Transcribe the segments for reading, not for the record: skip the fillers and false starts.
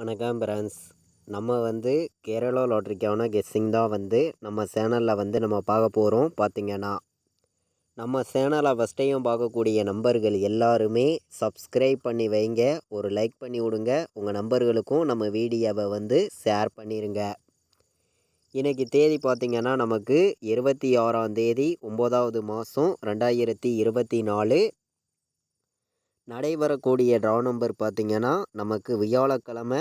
வணக்கம் ஃப்ரெண்ட்ஸ். நம்ம கேரளா லாட்ரிக்கான கெஸ்ஸிங் தான் நம்ம சேனலில் நம்ம பார்க்க போகிறோம். பார்த்திங்கன்னா நம்ம சேனலை ஃபஸ்ட்டையும் பார்க்கக்கூடிய நம்பர்கள் எல்லாருமே சப்ஸ்கிரைப் பண்ணி வைங்க, ஒரு லைக் பண்ணி விடுங்க, உங்கள் நம்பர்களுக்கும் நம்ம வீடியோவை ஷேர் பண்ணிடுங்க. இன்றைக்கி தேதி பார்த்திங்கன்னா நமக்கு 26ஆம் தேதி 9வது மாதம் 2024. நடைபெறக்கூடிய ட்ரா நம்பர் பார்த்திங்கன்னா நமக்கு வியாழக்கிழமை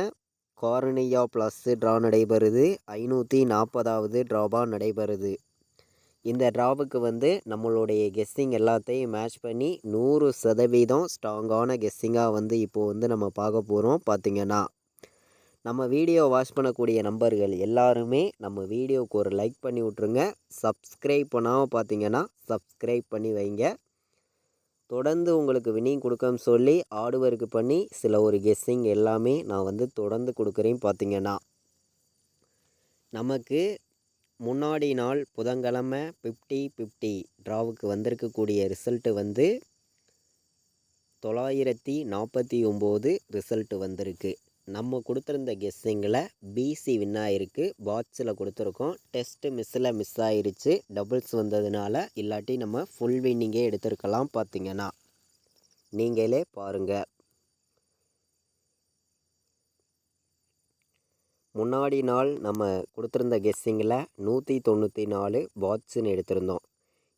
கார்னியா ப்ளஸ் ட்ரா நடைபெறுது. 540வது ட்ராவாக நடைபெறுது. இந்த ட்ராவுக்கு நம்மளுடைய கெஸ்ஸிங் எல்லாத்தையும் மேட்ச் பண்ணி 100% ஸ்ட்ராங்கான கெஸ்ஸிங்காக இப்போது நம்ம பார்க்க போகிறோம். பார்த்திங்கன்னா நம்ம வீடியோ வாட்ச் பண்ணக்கூடிய நம்பர்கள் எல்லாருமே நம்ம வீடியோவுக்கு ஒரு லைக் பண்ணி விட்ருங்க. சப்ஸ்கிரைப் பண்ணாமல் பார்த்திங்கன்னா சப்ஸ்கிரைப் பண்ணி வைங்க. தொடர்ந்து உங்களுக்கு வின்னிங் கொடுக்கன்னு சொல்லி ஆர்டுவர்க்கு பண்ணி சில ஒரு கெஸ்ஸிங் எல்லாமே நான் தொடர்ந்து கொடுக்குறேன். பார்த்திங்கன்னா நமக்கு முன்னாடி நாள் புதன்கிழமை 50-50 ட்ராவுக்கு வந்திருக்கக்கூடிய ரிசல்ட்டு 949 ரிசல்ட்டு வந்திருக்கு. நம்ம கொடுத்துருந்த கெஸ்ஸிங்கில் பிசி வின் ஆகிருக்கு. பாட்ஸில் கொடுத்துருக்கோம். டெஸ்ட்டு மிஸ் ஆகிருச்சு. டபுள்ஸ் வந்ததுனால, இல்லாட்டி நம்ம ஃபுல் வின்னிங்கே எடுத்துருக்கலாம். பார்த்திங்கன்னா நீங்களே பாருங்கள். முன்னாடி நாள் நம்ம கொடுத்துருந்த கெஸ்ஸிங்கில் 194 பாட்ஸுன்னு எடுத்திருந்தோம்.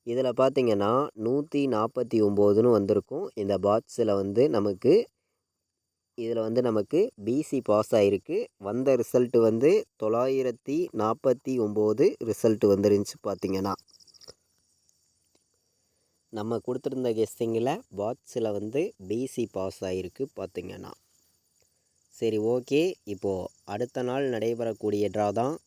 இதில் பார்த்திங்கன்னா 149ன்னு வந்திருக்கும். இந்த பாட்ஸில் நமக்கு நமக்கு பிசி பாஸ் ஆகிருக்கு. வந்த ரிசல்ட்டு 949 ரிசல்ட்டு வந்துருந்துச்சு. பார்த்திங்கன்னா நம்ம கொடுத்துருந்த கெஸ்ஸிங்கில் பாட்ஸில் பிசி பாஸ் ஆகிருக்கு. பார்த்திங்கன்னா சரி, ஓகே. இப்போது அடுத்த நாள் நடைபெறக்கூடிய ட்ரா தான்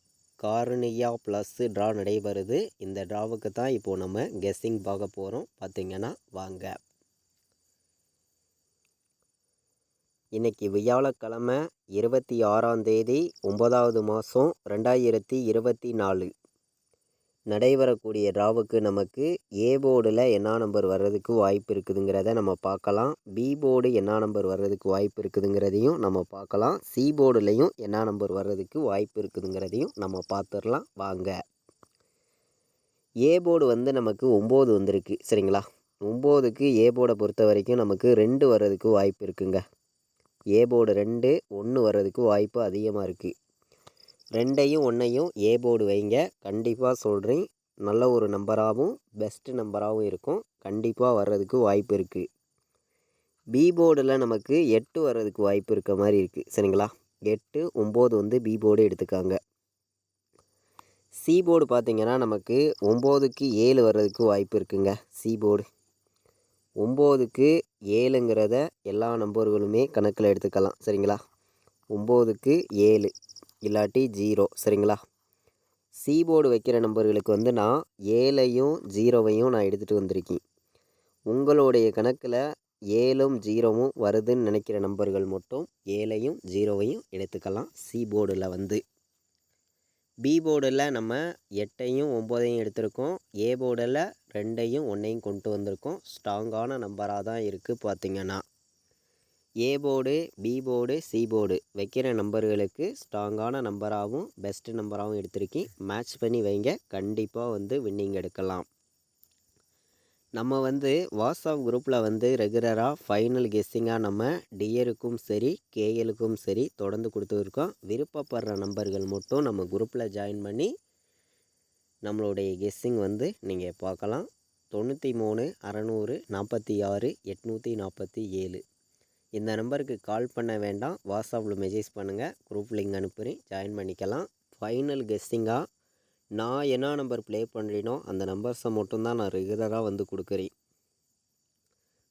கார்னியா ப்ளஸ் ட்ரா நடைபெறுது. இந்த ட்ராவுக்கு தான் இப்போது நம்ம கெஸ்ஸிங் பார்க்க போகிறோம். பார்த்திங்கன்னா வாங்க. இன்றைக்கி வியாழக்கிழமை 26ஆம் தேதி 9வது மாதம் 2024 நடைபெறக்கூடிய ட்ராவுக்கு நமக்கு ஏ போர்டில் என்ன நம்பர் வர்றதுக்கு வாய்ப்பு இருக்குதுங்கிறத நம்ம பார்க்கலாம். பி போர்டு என்ன நம்பர் வர்றதுக்கு வாய்ப்பு இருக்குதுங்கிறதையும் நம்ம பார்க்கலாம். சி போர்டுலேயும் என்ன நம்பர் வர்றதுக்கு வாய்ப்பு இருக்குதுங்கிறதையும் நம்ம பார்த்துடலாம் வாங்க. ஏ போர்டு நமக்கு 9 வந்திருக்கு. சரிங்களா? 9க்கு ஏ போர்டை பொறுத்த வரைக்கும் நமக்கு 2 வர்றதுக்கு வாய்ப்பு இருக்குங்க. ஏ போர்டு 2, 1 வர்றதுக்கு வாய்ப்பு அதிகமாக இருக்குது. 2ஐயும் 1ஐயும் ஏ போர்டு வைங்க. கண்டிப்பாக சொல்கிறேன், நல்ல ஒரு நம்பராகவும் பெஸ்ட்டு நம்பராகவும் இருக்கும். கண்டிப்பாக வர்றதுக்கு வாய்ப்பு இருக்குது. பி போர்டில் நமக்கு 8 வர்றதுக்கு வாய்ப்பு இருக்க மாதிரி இருக்குது. சரிங்களா? 8, 9 பி போர்டு எடுத்துக்காங்க. சி போர்டு பார்த்திங்கன்னா நமக்கு 9க்கு 7 வர்றதுக்கு வாய்ப்பு இருக்குங்க. சி போர்டு 9க்கு 7ங்கிறத எல்லா நம்பர்களுமே கணக்கில் எடுத்துக்கலாம். சரிங்களா? 9க்கு 7 இல்லாட்டி 0. சரிங்களா? சி போர்டு வைக்கிற நம்பர்களுக்கு நான் 7ஐயும் 0வையும் நான் எடுத்துகிட்டு வந்திருக்கேன். உங்களுடைய கணக்கில் 7ம் 0வும் வருதுன்னு நினைக்கிற நம்பர்கள் மட்டும் 7ஐயும் 0வையும் எடுத்துக்கலாம். சி போர்டில் பி போர்டில் நம்ம 8ஐயும் 9ஐயும் எடுத்திருக்கோம். ஏ போர்டில் 2ஐயும் 1ஐயும் கொண்டு வந்திருக்கோம். ஸ்ட்ராங்கான நம்பராக தான் இருக்குது. பார்த்திங்கன்னா A board, B board, C board வைக்கிற நம்பர்களுக்கு ஸ்ட்ராங்கான நம்பராகவும் பெஸ்ட்டு நம்பராகவும் எடுத்திருக்கேன். மேட்ச் பண்ணி வைங்க. கண்டிப்பாக வின்னிங் எடுக்கலாம். நம்ம வாட்ஸ்அப் குரூப்பில் ரெகுலராக ஃபைனல் கெஸ்ஸிங்காக நம்ம டியருக்கும் சரி கேஎலுக்கும் சரி தொடர்ந்து கொடுத்துருக்கோம். விருப்பப்படுற நம்பர்கள் மட்டும் நம்ம குரூப்பில் ஜாயின் பண்ணி நம்மளுடைய கெஸ்ஸிங் நீங்கள் பார்க்கலாம். 93 600 46 847 இந்த நம்பருக்கு கால் பண்ண வேண்டாம். வாட்ஸ்அப்பில் மெசேஜ் பண்ணுங்கள். குரூப் லிங்க் அனுப்புகிறேன், ஜாயின் பண்ணிக்கலாம். ஃபைனல் கெஸ்ஸிங்காக நான் என்ன நம்பர் ப்ளே பண்ணுறேனோ அந்த நம்பர்ஸை மட்டும்தான் நான் ரெகுலராக கொடுக்குறேன்.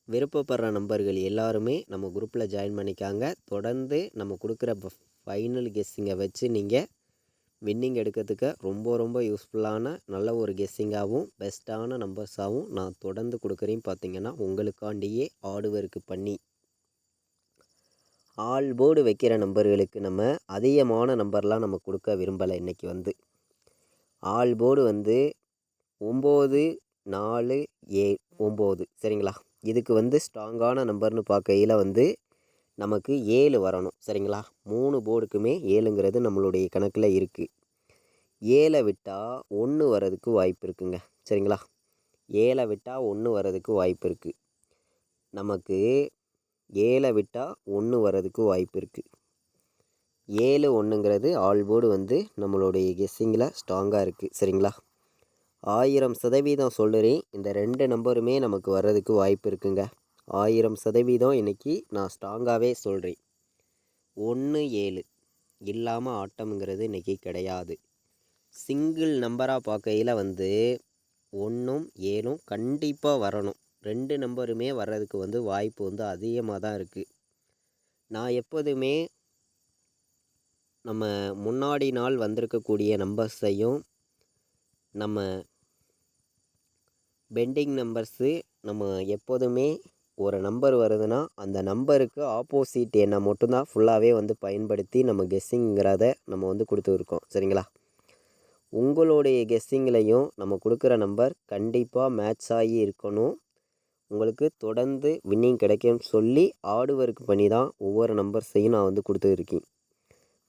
விருப்பப்படுற நம்பர்கள் எல்லாருமே நம்ம குரூப்பில் ஜாயின் பண்ணிக்காங்க. தொடர்ந்து நம்ம கொடுக்குற ஃபைனல் கெஸ்ஸிங்கை வச்சு நீங்கள் வின்னிங் எடுக்கிறதுக்கு ரொம்ப ரொம்ப யூஸ்ஃபுல்லான நல்ல ஒரு கெஸ்ஸிங்காகவும் பெஸ்ட்டான நம்பர்ஸாகவும் நான் தொடர்ந்து கொடுக்குறேன். பார்த்திங்கன்னா உங்களுக்காண்டியே ஆர்டுவர்க்கு பண்ணி ஆல் போர்டு வைக்கிற நம்பர்களுக்கு நம்ம அதிகமான நம்பர்லாம் நம்ம கொடுக்க விரும்பலை. இன்றைக்கி ஆல் போர்டு 9 4 9. சரிங்களா? இதுக்கு ஸ்ட்ராங்கான நம்பர்னு பார்க்கையில் நமக்கு 7 வரணும். சரிங்களா? 3 போர்டுக்குமே 7ங்கிறது நம்மளுடைய கணக்கில் இருக்குது. 7 விட்டால் 1 வர்றதுக்கு வாய்ப்பு இருக்குங்க. சரிங்களா? 7 விட்டால் 1 வர்றதுக்கு வாய்ப்பு இருக்குது. நமக்கு 7 விட்டால் 1 வர்றதுக்கு வாய்ப்பு இருக்குது. 7 1ங்கிறது ஆல் போர்டு வந்து நம்மளுடைய கெஸ்ஸிங்கில் ஸ்ட்ராங்காக இருக்குது. சரிங்களா? 1000% சொல்லுறேன், இந்த 2 நம்பருமே நமக்கு வர்றதுக்கு வாய்ப்பு இருக்குங்க. 1000% இன்றைக்கி நான் ஸ்ட்ராங்காகவே சொல்கிறேன். 1 7 இல்லாமல் ஆட்டம்ங்கிறது இன்றைக்கி கிடையாது. சிங்கிள் நம்பராக பார்க்கையில் வந்து 1ம் 7ம் கண்டிப்பாக வரணும். 2 நம்பருமே வர்றதுக்கு வந்து வாய்ப்பு வந்து அதிகமாக தான் இருக்குது. நான் எப்போதுமே நம்ம முன்னாடி நாள் வந்திருக்கக்கூடிய நம்பர்ஸையும் நம்ம பெண்டிங் நம்பர்ஸு நம்ம எப்போதுமே ஒரு நம்பர் வருதுன்னா அந்த நம்பருக்கு ஆப்போசிட் எண்ணை மட்டும்தான் ஃபுல்லாகவே வந்து பயன்படுத்தி நம்ம கெஸ்ஸிங்கிறத நம்ம வந்து கொடுத்துருக்கோம். சரிங்களா? உங்களுடைய கெஸ்ஸிங்லேயும் நம்ம கொடுக்குற நம்பர் கண்டிப்பாக மேட்ச் ஆகி இருக்கணும். உங்களுக்கு தொடர்ந்து வின்னிங் கிடைக்கும்னு சொல்லி ஹார்ட் ஒர்க் பண்ணி தான் ஒவ்வொரு நம்பர்ஸையும் நான் வந்து கொடுத்துருக்கேன்.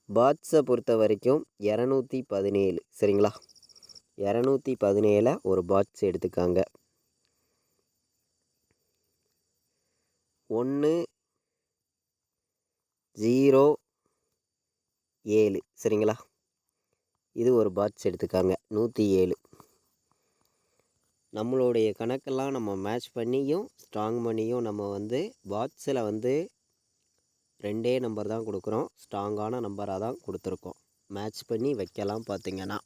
பாட்ஸை பொறுத்த வரைக்கும் 217. சரிங்களா? 217 ஒரு பாட்ஸ் எடுத்துக்காங்க. 1 0 7. சரிங்களா? இது ஒரு பாட்ஸ் எடுத்துக்காங்க. 107. நம்மளுடைய கணக்கெல்லாம் நம்ம மேட்ச் பண்ணியும் ஸ்ட்ராங் பண்ணியும் நம்ம வந்து பாட்ஸில் வந்து 2 நம்பர் தான் கொடுக்குறோம். ஸ்ட்ராங்கான நம்பராக தான் கொடுத்துருக்கோம். மேட்ச் பண்ணி வைக்கலாம். பார்த்திங்கன்னா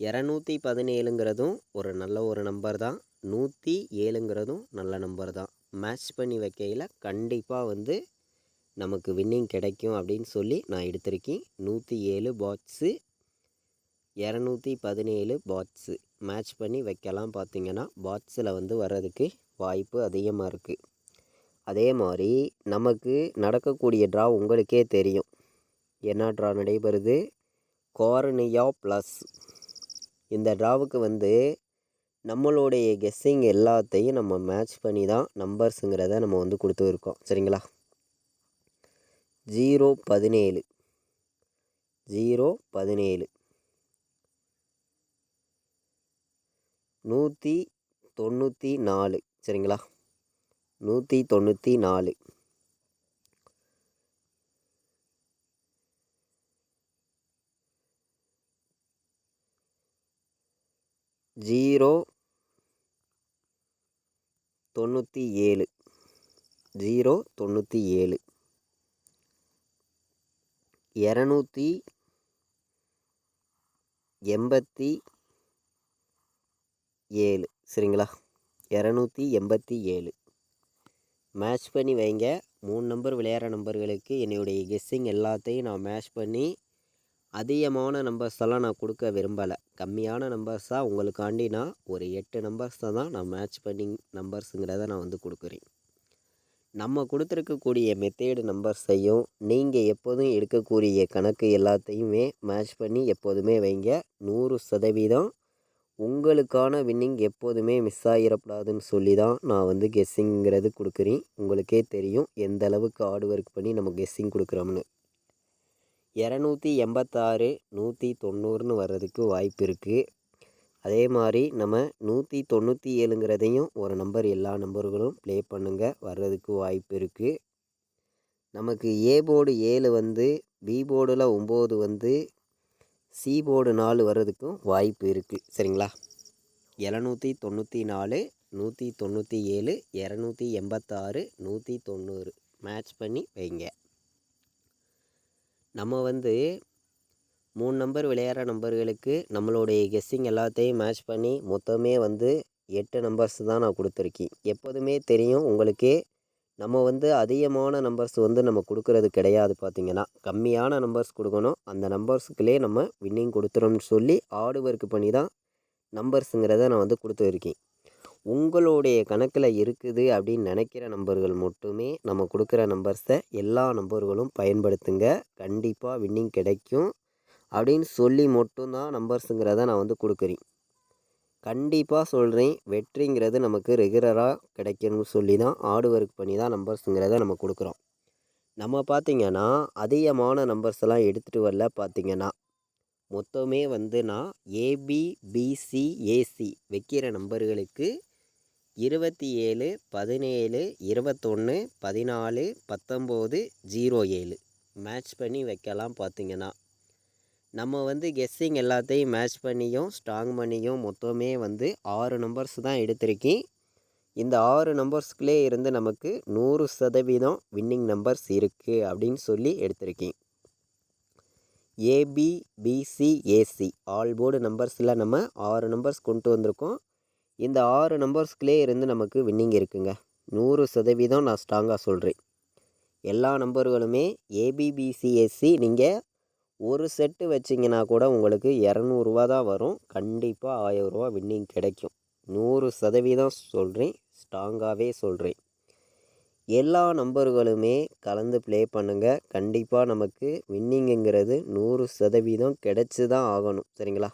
217ங்கிறதும் ஒரு நல்ல ஒரு நம்பர் தான். 107ங்கிறதும் நல்ல நம்பர் தான். மேட்ச் பண்ணி வைக்கையில் கண்டிப்பாக வந்து நமக்கு வின்னிங் கிடைக்கும் அப்படின்னு சொல்லி நான் எடுத்திருக்கேன். 107 பாட்ஸு, 217 பாட்ஸு மேட்ச் பண்ணி வைக்கலாம். பார்த்திங்கன்னா பாட்ஸில் வந்து வர்றதுக்கு வாய்ப்பு அதிகமாக இருக்குது. அதே மாதிரி நமக்கு நடக்கக்கூடிய ட்ரா உங்களுக்கே தெரியும். என்ன ட்ரா நடைபெறுது? Cornea plus. இந்த ட்ராவுக்கு வந்து நம்மளுடைய கெஸ்ஸிங் எல்லாத்தையும் நம்ம மேட்ச் பண்ணி தான் நம்பர்ஸுங்கிறத நம்ம வந்து கொடுத்துருக்கோம். சரிங்களா? 017 017 194. சரிங்களா? 194 097 097 287. சரிங்களா? 287 மேட்ச் பண்ணி வைங்க. 3 நம்பர் விளையாடுற நம்பர்களுக்கு என்னுடைய கெஸ்ஸிங் எல்லாத்தையும் நான் மேட்ச் பண்ணி அதிகமான நம்பர்ஸ் எல்லாம் நான் கொடுக்க விரும்பலை. கம்மியான நம்பர்ஸாக உங்களுக்காண்டி நான் ஒரு 8 நம்பர்ஸை தான் நான் மேட்ச் பண்ணி நம்பர்ஸுங்கிறத நான் வந்து கொடுக்குறேன். நம்ம கொடுத்துருக்கக்கூடிய மெத்தேடு நம்பர்ஸையும் நீங்கள் எப்போதும் எடுக்கக்கூடிய கணக்கு எல்லாத்தையுமே மேட்ச் பண்ணி எப்போதுமே வைங்க. 100% உங்களுக்கான வின்னிங் எப்போதுமே மிஸ் ஆகிடக்கூடாதுன்னு சொல்லி தான் நான் வந்து கெஸ்ஸிங்கிறது கொடுக்குறேன். உங்களுக்கே தெரியும் எந்த அளவுக்கு ஹார்ட் ஒர்க் பண்ணி நம்ம கெஸ்ஸிங் கொடுக்குறோம்னு. 286 190ன்னு வர்றதுக்கு வாய்ப்பு இருக்குது. அதே மாதிரி நம்ம 197ங்கிறதையும் ஒரு நம்பர் எல்லா நம்பர்களும் ப்ளே பண்ணுங்கள். வர்றதுக்கு வாய்ப்பு இருக்குது. நமக்கு ஏ போர்டு 7 வந்து பி போர்டில் 9 வந்து சி போர்டு 4 வர்றதுக்கும் வாய்ப்பு இருக்குது. சரிங்களா? 794 197 286 190 மேட்ச் பண்ணி வைங்க. நம்ம வந்து 3 நம்பர் விளையாடுற நம்பர்களுக்கு நம்மளுடைய கெஸ்ஸிங் எல்லாத்தையும் மேட்ச் பண்ணி மொத்தமே வந்து 8 நம்பர்ஸ் தான் நான் கொடுத்துருக்கேன். எப்போதுமே தெரியும் உங்களுக்கே, நம்ம வந்து அதிகமான நம்பர்ஸ் வந்து நம்ம கொடுக்கறது கிடையாது. பார்த்திங்கன்னா கம்மியான நம்பர்ஸ் கொடுக்கணும். அந்த நம்பர்ஸுக்குள்ளே நம்ம வின்னிங் கொடுத்துறோம்னு சொல்லி ஹார்ட் ஒர்க் பண்ணி தான் நம்பர்ஸுங்கிறத நான் வந்து கொடுத்துருக்கேன். உங்களுடைய கணக்கில் இருக்குது அப்படின்னு நினைக்கிற நம்பர்கள் மட்டுமே நம்ம கொடுக்குற நம்பர்ஸை எல்லா நம்பர்களும் பயன்படுத்துங்க. கண்டிப்பாக வின்னிங் கிடைக்கும் அப்படின்னு சொல்லி மட்டும்தான் நம்பர்ஸுங்கிறத நான் வந்து கொடுக்குறேன். கண்டிப்பாக சொல்கிறேன், வெற்றிங்கிறது நமக்கு ரெகுலராக கிடைக்கணும்னு சொல்லி தான் ஹார்ட் ஒர்க் பண்ணி தான் நம்பர்ஸுங்கிறத நம்ம கொடுக்குறோம். நம்ம பார்த்திங்கன்னா அதிகமான நம்பர்ஸ் எல்லாம் எடுத்துகிட்டு வரல. பார்த்திங்கன்னா மொத்தமே வந்து நான் ஏபிபிசிஏசி வைக்கிற நம்பர்களுக்கு 27 17 21 14 19 07 மேட்ச் பண்ணி வைக்கலாம். பார்த்திங்கன்னா நம்ம வந்து கெஸ்ஸிங் எல்லாத்தையும் மேட்ச் பண்ணியும் ஸ்ட்ராங் பண்ணியும் மொத்தமே வந்து 6 நம்பர்ஸ் தான் எடுத்திருக்கேன். இந்த 6 நம்பர்ஸ்குள்ளே இருந்து நமக்கு 100% வின்னிங் நம்பர்ஸ் இருக்குது அப்படின்னு சொல்லி எடுத்திருக்கேன். ஏபிபிசிஏசி ஆல் போர்டு நம்பர்ஸில் நம்ம 6 நம்பர்ஸ் கொண்டு வந்திருக்கோம். இந்த 6 நம்பர்ஸ்குள்ளே இருந்து நமக்கு வின்னிங் இருக்குங்க. 100% நான் ஸ்ட்ராங்காக சொல்கிறேன். எல்லா நம்பர்களுமே ஏபிபிசிஎஸ்சி நீங்கள் ஒரு செட்டு வச்சிங்கன்னா கூட உங்களுக்கு 200 தான் வரும். கண்டிப்பாக 1000 ரூபா வின்னிங் கிடைக்கும். 100% சொல்கிறேன், ஸ்ட்ராங்காகவே சொல்கிறேன். எல்லா நம்பர்களுமே கலந்து ப்ளே பண்ணுங்கள். கண்டிப்பாக நமக்கு வின்னிங்குங்கிறது 100% கிடச்சி தான் ஆகணும். சரிங்களா?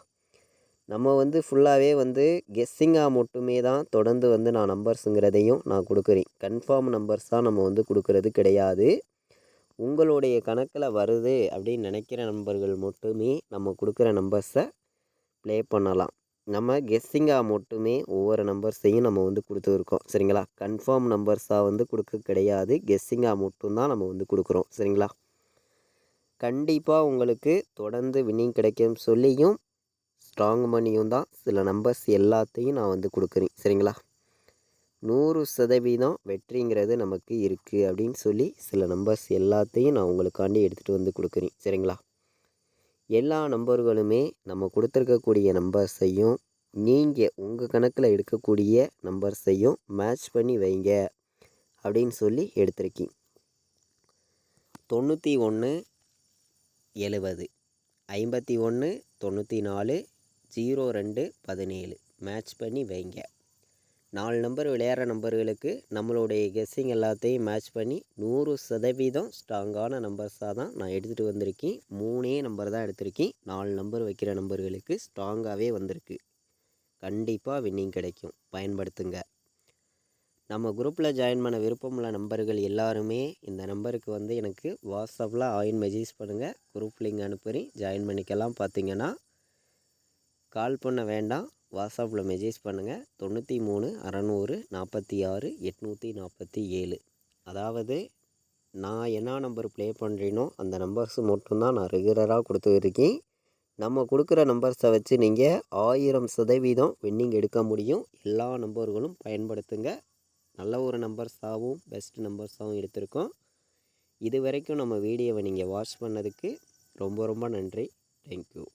நம்ம வந்து ஃபுல்லாகவே வந்து கெஸ்ஸிங்காக மட்டுமே தான் தொடர்ந்து வந்து நான் நம்பர்ஸுங்கிறதையும் நான் கொடுக்குறேன். கன்ஃபார்ம் நம்பர்ஸ் தான் நம்ம வந்து கொடுக்கறது கிடையாது. உங்களுடைய கணக்கில் வருது அப்படின்னு நினைக்கிற நம்பர்கள் மட்டுமே நம்ம கொடுக்குற நம்பர்ஸை ப்ளே பண்ணலாம். நம்ம கெஸ்ஸிங்காக மட்டுமே ஒவ்வொரு நம்பர்ஸையும் நம்ம வந்து கொடுத்துருக்கோம். சரிங்களா? கன்ஃபார்ம் நம்பர்ஸாக வந்து கொடுக்க கிடையாது. கெஸ்ஸிங்காக மட்டும்தான் நம்ம வந்து கொடுக்குறோம். சரிங்களா? கண்டிப்பாக உங்களுக்கு தொடர்ந்து வின்னிங் கிடைக்கும் சொல்லியும் ஸ்ட்ராங் மணியும் தான் சில நம்பர்ஸ் எல்லாத்தையும் நான் வந்து கொடுக்குறேன். சரிங்களா? 100% வெற்றிங்கிறது நமக்கு இருக்குது அப்படின்னு சொல்லி சில நம்பர்ஸ் எல்லாத்தையும் நான் உங்களுக்காண்டி எடுத்துகிட்டு வந்து கொடுக்குறேன். சரிங்களா? எல்லா நம்பர்களுமே நம்ம கொடுத்துருக்கக்கூடிய நம்பர்ஸையும் நீங்கள் உங்கள் கணக்கில் எடுக்கக்கூடிய நம்பர்ஸையும் மேட்ச் பண்ணி வைங்க அப்படின்னு சொல்லி எடுத்திருக்கேன். 91 70 51 94 02 17 மேட்ச் பண்ணி வைங்க. 4 நம்பர் விளையாடுற நம்பர்களுக்கு நம்மளுடைய கெஸ்ஸிங் எல்லாத்தையும் மேட்ச் பண்ணி 100% ஸ்ட்ராங்கான நம்பர்ஸாக தான் நான் எடுத்துகிட்டு வந்திருக்கேன். 3 நம்பர் தான் எடுத்திருக்கேன். 4 நம்பர் வைக்கிற நம்பர்களுக்கு ஸ்ட்ராங்காகவே வந்திருக்கு. கண்டிப்பாக வின்னிங் கிடைக்கும். பயன்படுத்துங்க. நம்ம குரூப்பில் ஜாயின் பண்ண விருப்பமுள்ள நம்பர்கள் எல்லாருமே இந்த நம்பருக்கு வந்து எனக்கு வாட்ஸ்அப்பில் மெசேஜ் பண்ணுங்கள். குரூப் லிங்க் அனுப்புகிறேன், ஜாயின் பண்ணிக்கலாம். பார்த்திங்கன்னா கால் பண்ண வேண்டாம், வாட்ஸ்அப்பில் மெசேஜ் பண்ணுங்கள். 93 600 46 847. அதாவது நான் என்ன நம்பர் ப்ளே பண்ணுறேனோ அந்த நம்பர்ஸ் மட்டும்தான் நான் ரெகுலராக கொடுத்துருக்கேன். நம்ம கொடுக்குற நம்பர்ஸை வச்சு நீங்கள் 1000% வின்னிங் எடுக்க முடியும். எல்லா நம்பர்களும் பயன்படுத்துங்க. நல்ல ஒரு நம்பர்ஸாகவும் பெஸ்ட் நம்பர்ஸாகவும் எடுத்திருக்கோம். இது வரைக்கும் நம்ம வீடியோவை நீங்கள் வாட்ச் பண்ணதுக்கு ரொம்ப ரொம்ப நன்றி. தேங்க்யூ.